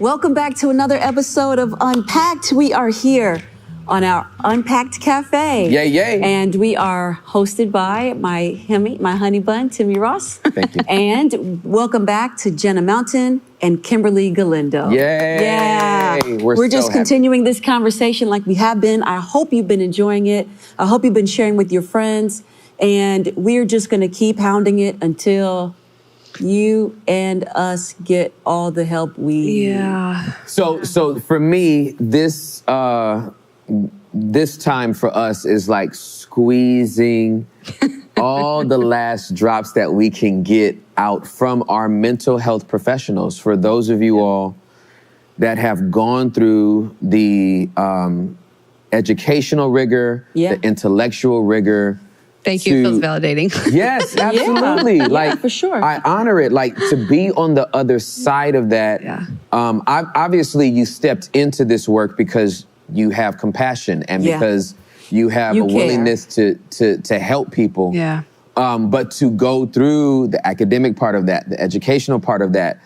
Welcome back to another episode of Unpacked. We are here on our Unpacked Cafe. Yay, yay. And we are hosted by my honey bun, Timmy Ross. Thank you. And welcome back to Jenna Mountain and Kimberly Galindo. Yay. Yeah. We're just continuing this conversation like we have been. I hope you've been enjoying it. I hope you've been sharing with your friends. And we're just going to keep hounding it until you and us get all the help we need. So for me, this time for us is like squeezing all the last drops that we can get out from our mental health professionals. For those of you all that have gone through the educational rigor, the intellectual rigor. Thank you. It feels validating. Yes, absolutely. Like, for sure. I honor it. Like, to be on the other side of that. Obviously, you stepped into this work because you have compassion and because you have a willingness to help people. Yeah. But to go through the academic part of that, the educational part of that,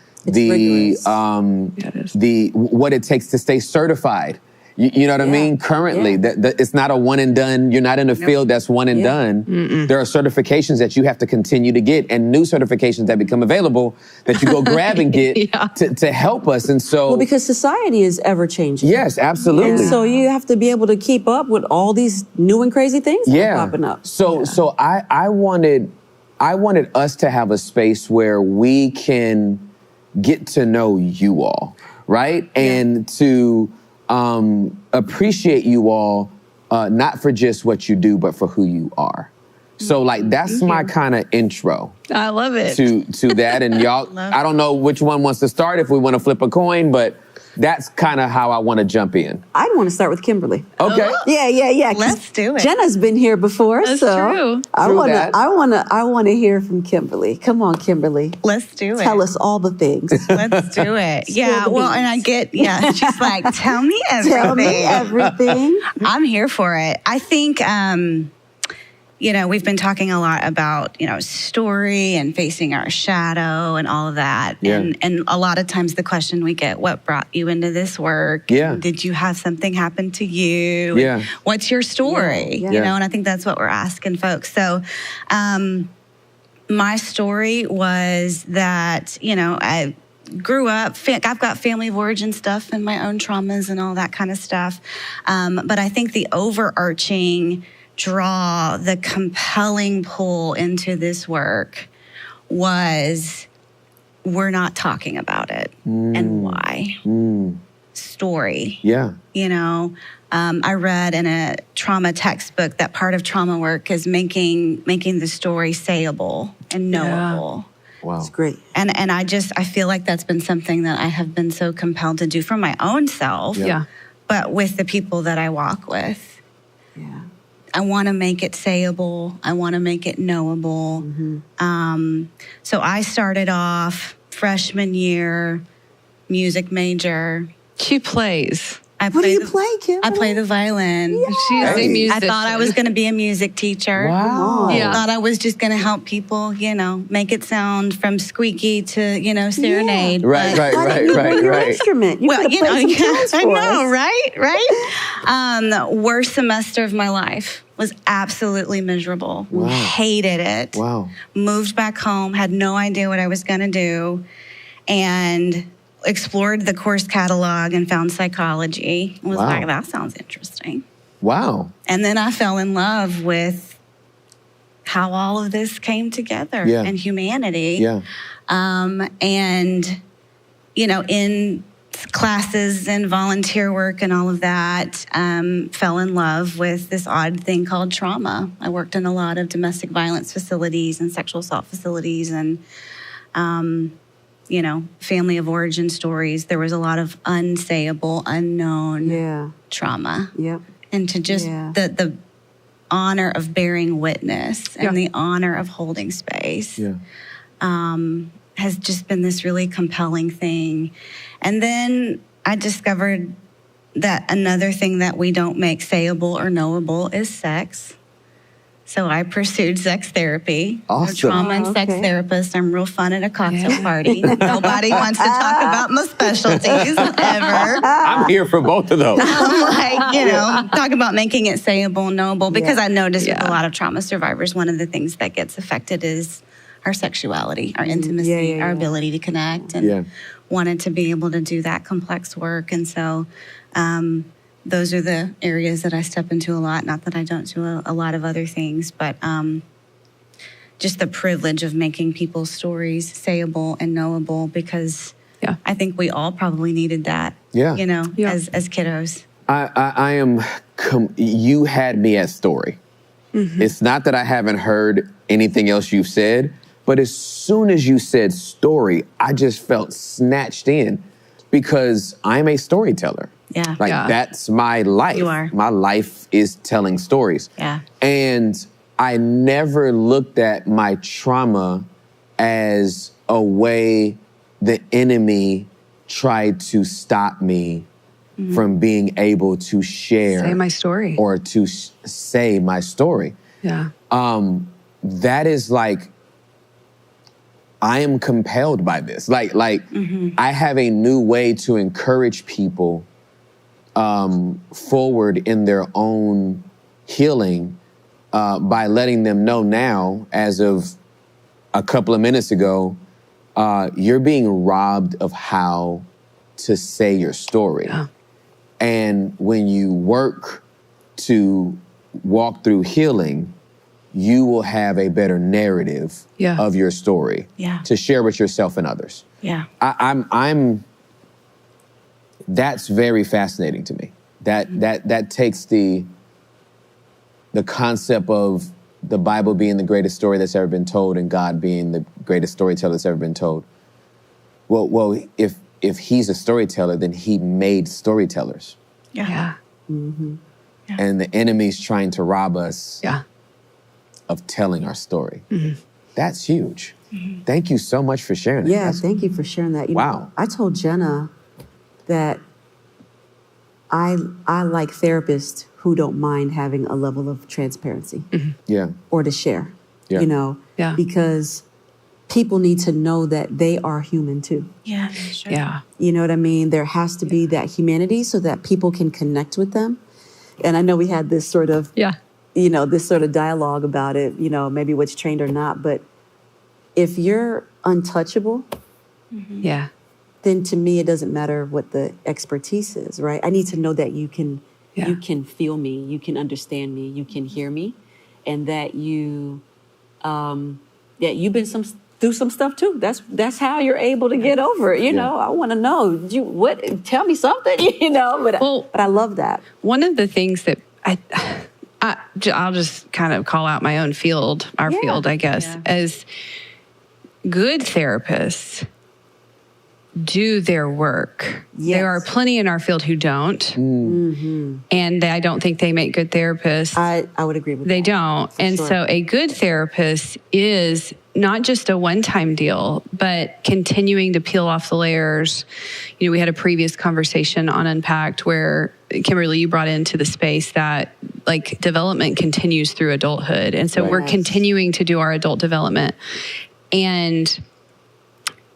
what it takes to stay certified. You know what I mean? Currently, it's not a one and done. You're not in a field that's one and done. There are certifications that you have to continue to get and new certifications that become available that you go grab and get to help us. And so... Well, because society is ever changing. Yes, absolutely. And so you have to be able to keep up with all these new and crazy things that are popping up. So I wanted us to have a space where we can get to know you all, right? And to... appreciate you all, not for just what you do, but for who you are. So like, that's my kind of intro. I love it. To that. And y'all, I don't know which one wants to start, if we want to flip a coin, but that's kind of how I want to jump in. I'd want to start with Kimberly. Okay. Yeah. Let's do it. Jenna's been here before, That's so true. I want to hear from Kimberly. Come on, Kimberly. Let's do it. Tell us all the things. Let's do it. And I get, she's like, tell me everything. Tell me everything. I'm here for it. I think, we've been talking a lot about, story and facing our shadow and all of that. Yeah. And a lot of times the question we get, what brought you into this work? Yeah. Did you have something happen to you? Yeah. What's your story? Yeah. And I think that's what we're asking folks. So, my story was that, I grew up, I've got family of origin stuff and my own traumas and all that kind of stuff. But I think the overarching draw, the compelling pull into this work was we're not talking about it. And why? Story. Yeah. I read in a trauma textbook that part of trauma work is making the story sayable and knowable. Wow. That's great. And I feel like that's been something that I have been so compelled to do for my own self. Yeah. But with the people that I walk with. Yeah. I want to make it sayable. I want to make it knowable. So I started off freshman year, music major. She plays. What do you play, Kim? I play the violin. She's a musician. I thought I was going to be a music teacher. Wow. I thought I was just going to help people, make it sound from squeaky to, serenade. Right. Your instrument. You could have played some tunes I for know, us. right? Worst semester of my life. Was absolutely miserable. Wow. Hated it. Wow. Moved back home, had no idea what I was going to do, and explored the course catalog and found psychology. Was like, that sounds interesting. Wow. And then I fell in love with how all of this came together and humanity. Yeah. And, in classes and volunteer work and all of that, fell in love with this odd thing called trauma. I worked in a lot of domestic violence facilities and sexual assault facilities and, family of origin stories. There was a lot of unsayable, unknown trauma. Yep. And to just the honor of bearing witness and the honor of holding space has just been this really compelling thing. And then I discovered that another thing that we don't make sayable or knowable is sex. So I pursued sex therapy. I'm a Awesome. trauma and sex Okay. therapist. I'm real fun at a cocktail party. Nobody wants to talk about my specialties ever. I'm here for both of those. I'm like, talk about making it sayable, knowable, because I noticed with a lot of trauma survivors, one of the things that gets affected is our sexuality, our intimacy, our ability to connect, and wanted to be able to do that complex work. And so those are the areas that I step into a lot. Not that I don't do a lot of other things, but just the privilege of making people's stories sayable and knowable, because I think we all probably needed that, as kiddos. I am, you had me at story. It's not that I haven't heard anything else you've said, but as soon as you said story, I just felt snatched in, because I'm a storyteller. Yeah. That's my life. You are. My life is telling stories. Yeah. And I never looked at my trauma as a way the enemy tried to stop me from being able to share. Say my story. Or to say my story. Yeah. That is like, I am compelled by this. I have a new way to encourage people forward in their own healing by letting them know now, as of a couple of minutes ago, you're being robbed of how to say your story. Yeah. And when you work to walk through healing, you will have a better narrative of your story to share with yourself and others. Yeah. I'm that's very fascinating to me. That takes the concept of the Bible being the greatest story that's ever been told and God being the greatest storyteller that's ever been told. Well, if he's a storyteller, then he made storytellers. Yeah. And the enemy's trying to rob us of telling our story. That's huge. Thank you so much for sharing it. Yeah, thank you for sharing that. You know, I told Jenna that I like therapists who don't mind having a level of transparency or to share, because people need to know that they are human too. Yeah, sure. Yeah. You know what I mean? There has to be that humanity so that people can connect with them. And I know we had this sort of, this sort of dialogue about it, maybe what's trained or not. But if you're untouchable, then to me, it doesn't matter what the expertise is, right? I need to know that you can feel me, you can understand me, you can hear me, and that you've been through some stuff too. That's how you're able to get over it. I want to know tell me something, but I love that. One of the things that I'll just kind of call out my own field, our field, I guess, as good therapists do their work. Yes. There are plenty in our field who don't. And I don't think they make good therapists. I would agree with that. They don't. And so a good therapist is not just a one-time deal, but continuing to peel off the layers. We had a previous conversation on Unpacked where, Kimberly, you brought into the space that development continues through adulthood. And so we're continuing to do our adult development. And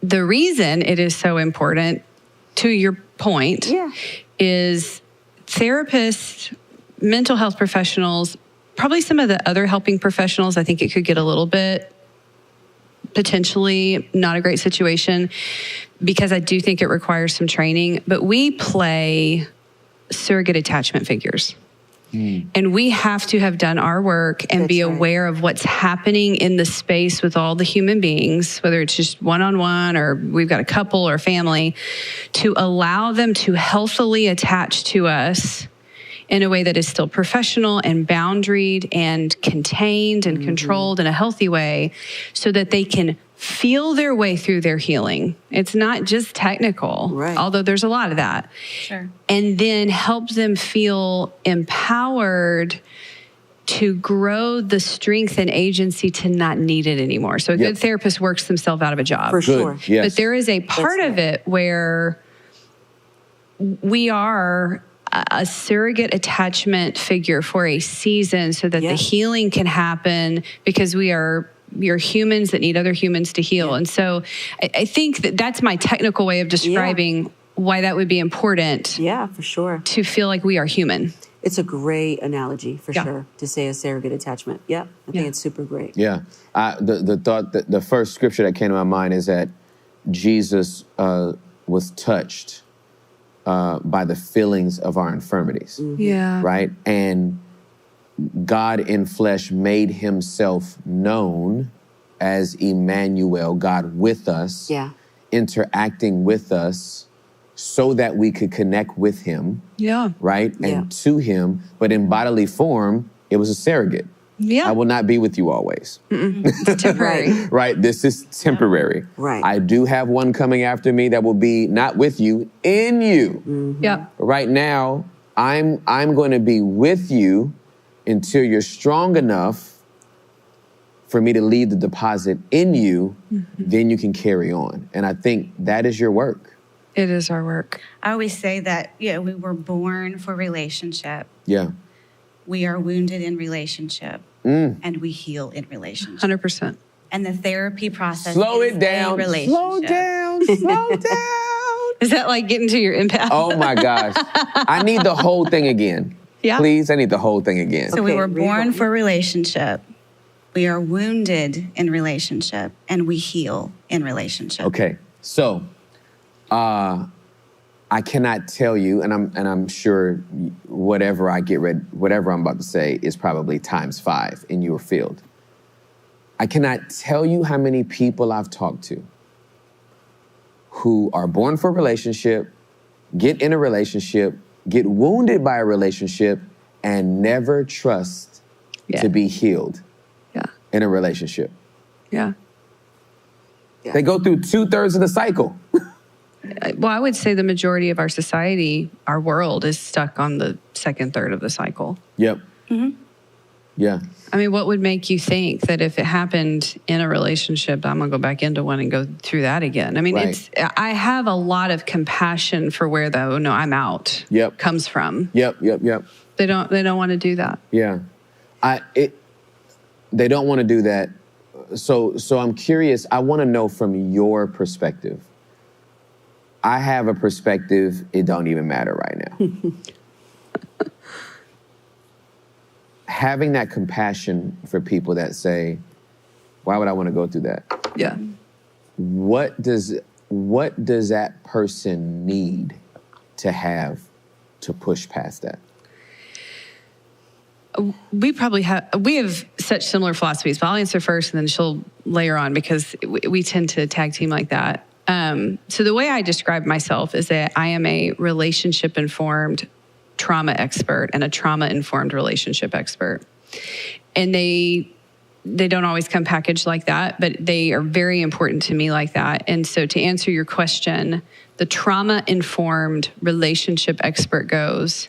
the reason it is so important, to your point, is therapists, mental health professionals, probably some of the other helping professionals, I think it could get a little bit potentially not a great situation, because I do think it requires some training, but we play surrogate attachment figures. And we have to have done our work and be aware of what's happening in the space with all the human beings, whether it's just one-on-one or we've got a couple or family, to allow them to healthily attach to us in a way that is still professional and boundaried and contained and controlled in a healthy way, so that they can feel their way through their healing. It's not just technical, although there's a lot of that. Sure. And then help them feel empowered to grow the strength and agency to not need it anymore. So a good therapist works themselves out of a job. For sure. Yes. But there is a part of it where we are a surrogate attachment figure for a season so that the healing can happen, because we are humans that need other humans to heal. And so I think that's my technical way of describing why that would be important. Yeah, for sure. To feel like we are human. It's a great analogy for sure to say a surrogate attachment. Yeah, I think it's super great. Yeah. The thought that the first scripture that came to my mind is that Jesus was touched by the feelings of our infirmities. Yeah. Right? And God in flesh made himself known as Emmanuel, God with us, interacting with us so that we could connect with him. Yeah. Right? And to him, but in bodily form, it was a surrogate. Yeah. I will not be with you always. It's temporary. Right? This is temporary. Right. I do have one coming after me that will be not with you, in you. Yeah. Right now, I'm going to be with you until you're strong enough for me to leave the deposit in you, then you can carry on. And I think that is your work. It is our work. I always say that, we were born for relationship. Yeah. We are wounded in relationship, and we heal in relationship. 100%. And the therapy process Slow is it down. a relationship. Slow down. Slow down. Is that like getting to your empath? Oh my gosh. I need the whole thing again. Yeah. Please, I need the whole thing again. So we were born for relationship. We are wounded in relationship, and we heal in relationship. Okay. So, I cannot tell you, and I'm sure whatever I'm about to say is probably times 5 in your field. I cannot tell you how many people I've talked to who are born for a relationship, get in a relationship, get wounded by a relationship, and never trust to be healed in a relationship. Yeah. They go through 2/3 of the cycle. Well, I would say the majority of our society, our world, is stuck on the second third of the cycle. Yep. Yeah. I mean, what would make you think that if it happened in a relationship, I'm going to go back into one and go through that again? I mean, I have a lot of compassion for where the, oh no, I'm out comes from. Yep. They don't want to do that. Yeah. They don't want to do that. So I'm curious. I want to know from your perspective. I have a perspective, it don't even matter right now. Having that compassion for people that say, why would I want to go through that? Yeah. What does that person need to have to push past that? We have such similar philosophies, but I'll answer first and then she'll layer on, because we tend to tag team like that. So the way I describe myself is that I am a relationship-informed trauma expert and a trauma-informed relationship expert. And they don't always come packaged like that, but they are very important to me like that. And so to answer your question, the trauma-informed relationship expert goes,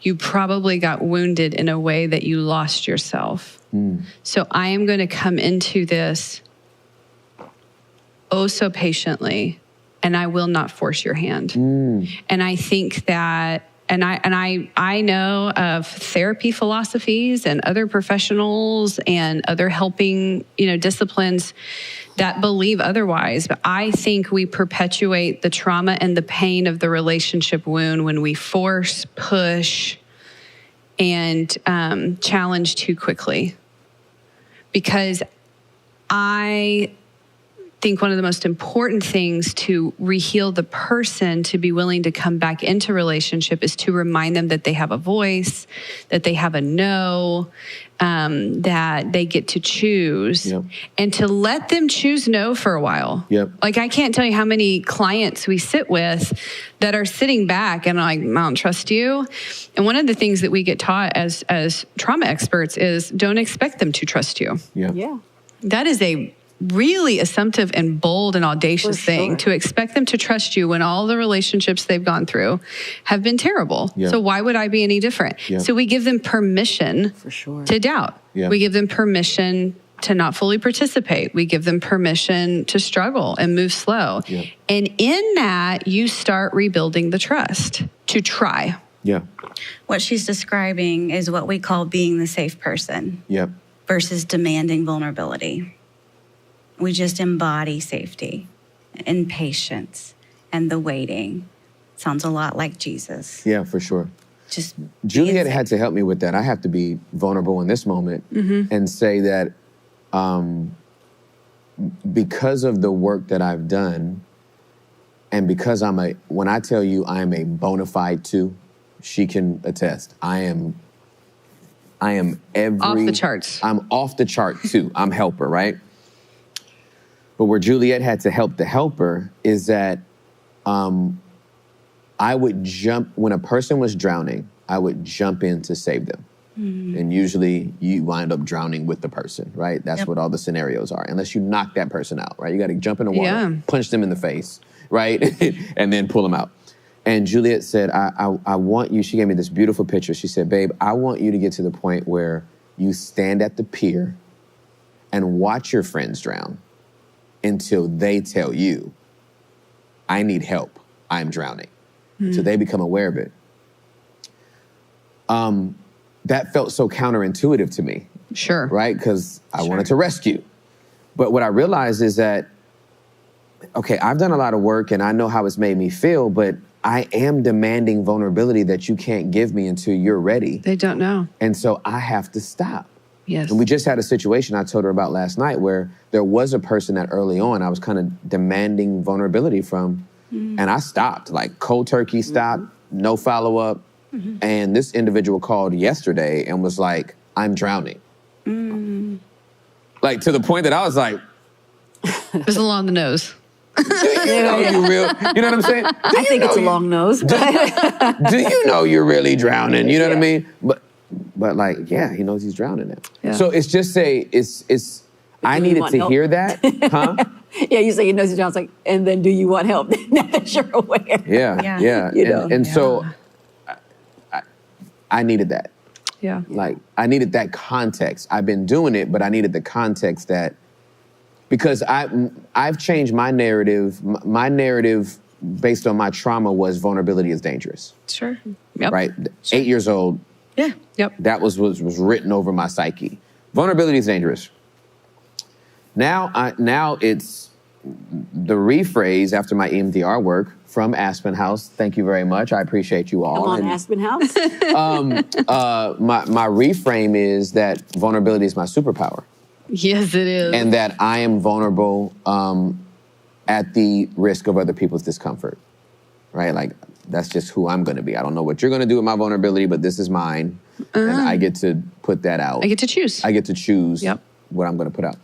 you probably got wounded in a way that you lost yourself. So I am going to come into this oh so patiently, and I will not force your hand. And I think that, and I know of therapy philosophies and other professionals and other helping, disciplines that believe otherwise. But I think we perpetuate the trauma and the pain of the relationship wound when we force, push, and challenge too quickly. Because I think one of the most important things to reheal the person to be willing to come back into relationship is to remind them that they have a voice, that they have a no, that they get to choose, and to let them choose no for a while. Like, I can't tell you how many clients we sit with that are sitting back and like, I don't trust you. And one of the things that we get taught as trauma experts is don't expect them to trust you. That is a really assumptive and bold and audacious thing, to expect them to trust you when all the relationships they've gone through have been terrible. So why would I be any different? So we give them permission to doubt. We give them permission to not fully participate. We give them permission to struggle and move slow. And in that, you start rebuilding the trust to try. Yeah. What she's describing is what we call being the safe person Yep. versus demanding vulnerability. We just embody safety and patience and the waiting. Sounds a lot like Jesus. Yeah, for sure. Just Juliet had to help me with that. I have to be vulnerable in this moment and say that because of the work that I've done, and because when I tell you I'm a bona fide 2, she can attest. I am Off the charts. I'm off the chart 2. I'm helper, right? But where Juliet had to help the helper is that I would jump, when a person was drowning, I would jump in to save them. And usually you wind up drowning with the person, right? That's what all the scenarios are, unless you knock that person out, right? You got to jump in the water, punch them in the face, right? And then pull them out. And Juliet said, I want you, she gave me this beautiful picture. She said, babe, I want you to get to the point where you stand at the pier and watch your friends drown until they tell you, I need help, I'm drowning. So they become aware of it. That felt so counterintuitive to me. Sure. Right? Because I wanted to rescue. But what I realized is that, okay, I've done a lot of work and I know how it's made me feel, but I am demanding vulnerability that you can't give me until you're ready. They don't know. And so I have to stop. Yes. And we just had a situation I told her about last night where there was a person that early on I was kind of demanding vulnerability from, and I stopped, like cold turkey stopped, no follow-up. And this individual called yesterday and was like, I'm drowning. Like, to the point that I was like, It was along the nose. you know you know what I'm saying? I think it's a long nose. Do you know you're really drowning? You know what I mean? But like, yeah, he knows he's drowning now. Yeah. So it's just I needed to hear that, huh? Yeah, you say he knows he's drowning. It's like, and then do you want help? Now that you're aware. Yeah. You know. And so I needed that. Yeah. Like, I needed that context. I've been doing it, but I needed the context that, because I've changed my narrative. My narrative based on my trauma was vulnerability is dangerous. Sure. Yep. Right? 8 years old. Yeah. Yep. That was written over my psyche. Vulnerability is dangerous. Now it's the rephrase after my EMDR work from Aspen House. Thank you very much. I appreciate you all. Come on, Aspen House. My reframe is that vulnerability is my superpower. Yes, it is. And that I am vulnerable at the risk of other people's discomfort, right? Like, that's just who I'm going to be. I don't know what you're going to do with my vulnerability, but this is mine. And I get to put that out. I get to choose. I get to choose Yep. what I'm going to put out.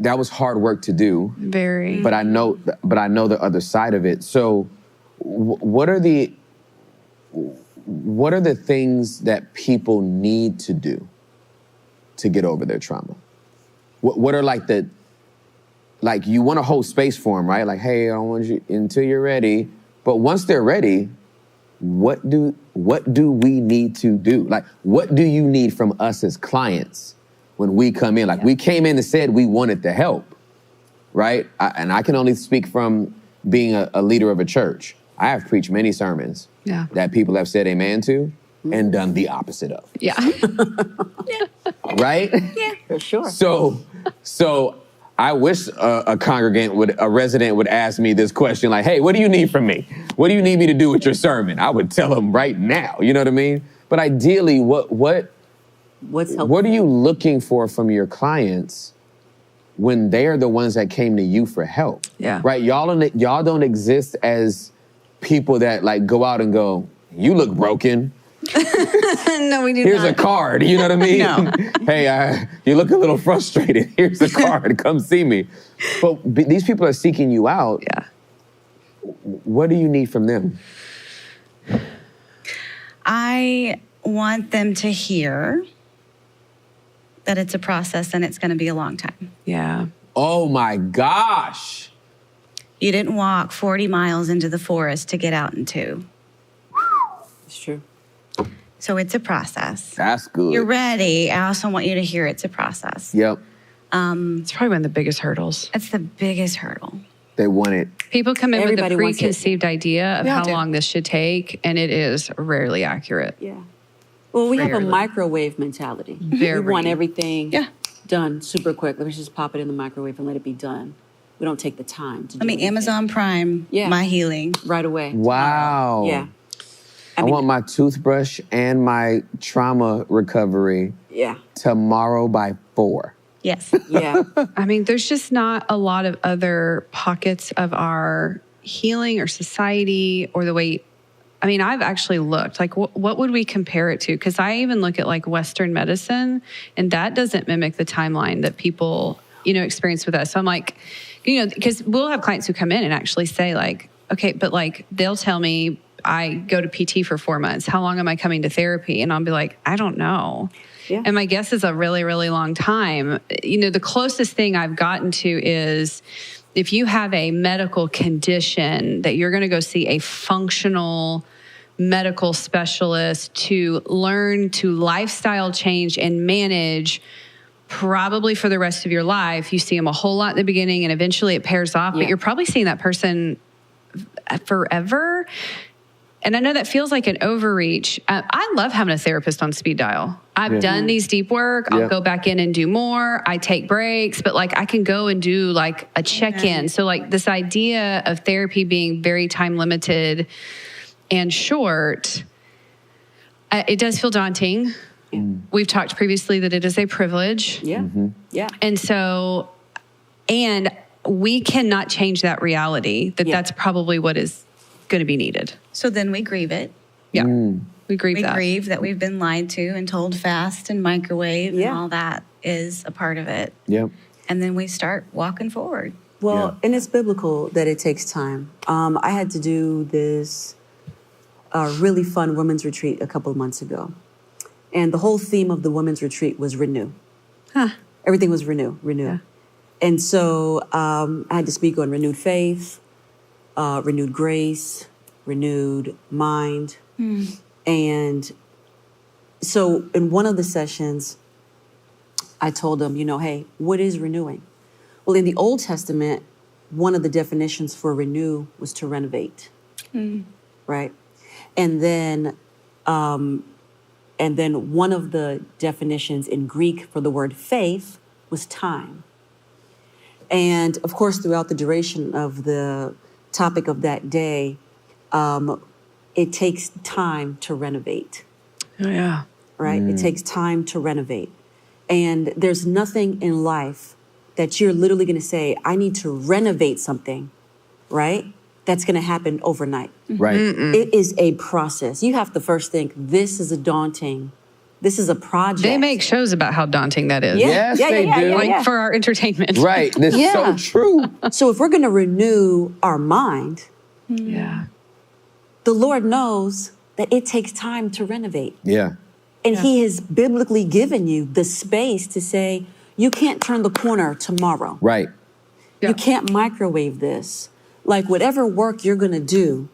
That was hard work to do. Very. But I know the other side of it. So what are the things that people need to do to get over their trauma? What are like you want to hold space for them, right? Like, hey, I don't want you until you're ready. But once they're ready, what do we need to do? Like, what do you need from us as clients when we come in? Like, we came in and said we wanted to help, right? And I can only speak from being a leader of a church. I have preached many sermons that people have said amen to and done the opposite of. Yeah. Right? Yeah. For sure. So I wish a resident would ask me this question, like, hey, what do you need from me? What do you need me to do with your sermon? I would tell them right now, you know what I mean? But ideally, what are you looking for from your clients when they are the ones that came to you for help? Yeah. Right? Y'all don't exist as people that like go out and go, you look broken. No, we do Here's not. a card, you know what I mean? No. Hey, you look a little frustrated. Here's a card, come see me. But these people are seeking you out. Yeah. What do you need from them? I want them to hear that it's a process and it's going to be a long time. Yeah. Oh my gosh. You didn't walk 40 miles into the forest to get out into. It's true. So it's a process. That's good. You're ready. I also want you to hear it's a process. Yep. It's probably one of the biggest hurdles. It's the biggest hurdle. They want it. People come in Everybody with a wants it. preconceived idea of We all how do. long this should take, and it is rarely accurate. Yeah. Well, we have a Rarely. microwave mentality. Very. We want everything Yeah. done super quick. Let's just pop it in the microwave and let it be done. We don't take the time to do anything. Amazon Prime, Yeah. my healing. right away. Wow. Yeah. I want my toothbrush and my trauma recovery Yeah. tomorrow by 4. Yes. Yeah. I mean, there's just not a lot of other pockets of our healing or society or the way. I mean, I've actually looked, like, what would we compare it to? Because I even look at like Western medicine, and that doesn't mimic the timeline that people, experience with us. So I'm like, because we'll have clients who come in and actually say, like, okay, but like, they'll tell me, I go to PT for 4 months. How long am I coming to therapy? And I'll be like, I don't know. Yeah. And my guess is a really, really long time. The closest thing I've gotten to is if you have a medical condition that you're going to go see a functional medical specialist to learn to lifestyle change and manage probably for the rest of your life. You see them a whole lot in the beginning and eventually it pairs off, Yeah. but you're probably seeing that person forever. And I know that feels like an overreach. I love having a therapist on speed dial. I've done these deep work. I'll go back in and do more. I take breaks, but like I can go and do like a check-in. So like this idea of therapy being very time limited and short, it does feel daunting. We've talked previously that it is a privilege. Yeah. Yeah. And so, and we cannot change that reality that Yeah. that's probably what is going to be needed. So then we grieve it. Yeah. We grieve We that. grieve that we've been lied to and told fast and microwave Yeah. and all that is a part of it. Yep. And then we start walking forward. Well, and it's biblical that it takes time. I had to do this really fun women's retreat a couple of months ago. And the whole theme of the women's retreat was renew. Everything was renew. Yeah. And so I had to speak on renewed faith, renewed grace, renewed mind. And so in one of the sessions, I told them, hey, what is renewing? Well, in the Old Testament, one of the definitions for renew was to renovate, right? And then one of the definitions in Greek for the word faith was time. And of course, throughout the duration of the topic of that day, it takes time to renovate, Oh, yeah. right? It takes time to renovate. And there's nothing in life that you're literally going to say, I need to renovate something, right? That's going to happen overnight. Right. It is a process. You have to first think, this is a project. They make shows about how daunting that is. Yeah. Yes, Yeah, they yeah, do. yeah, Like yeah. for our entertainment. Right. This is so Yeah. true. So if we're going to renew our mind, Yeah. the Lord knows that it takes time to renovate. Yeah. And He has biblically given you the space to say, you can't turn the corner tomorrow. Right. Yeah. You can't microwave this. Like whatever work you're going to do,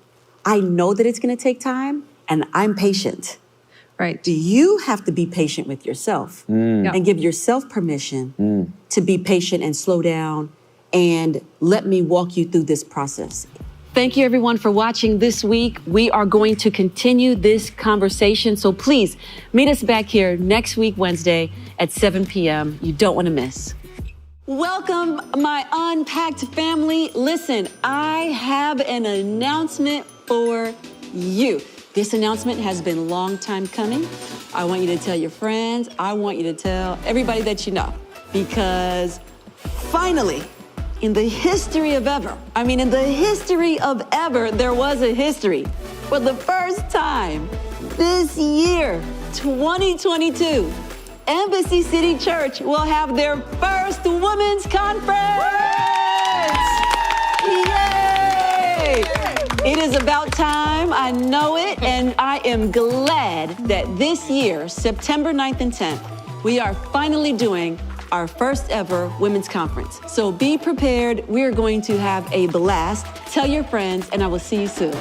I know that it's going to take time and I'm patient. Right. You have to be patient with yourself Yeah. and give yourself permission to be patient and slow down and let me walk you through this process. Thank you, everyone, for watching this week. We are going to continue this conversation. So please meet us back here next week, Wednesday at 7 p.m. You don't want to miss. Welcome, my Unpacked family. Listen, I have an announcement for you. This announcement has been a long time coming. I want you to tell your friends. I want you to tell everybody that you know, because finally, in the history of ever, there was a history. For the first time this year, 2022, Embassy City Church will have their first women's conference. Yay! It is about time, I know it, and I am glad that this year, September 9th and 10th, we are finally doing our first ever women's conference. So be prepared. We are going to have a blast. Tell your friends, and I will see you soon.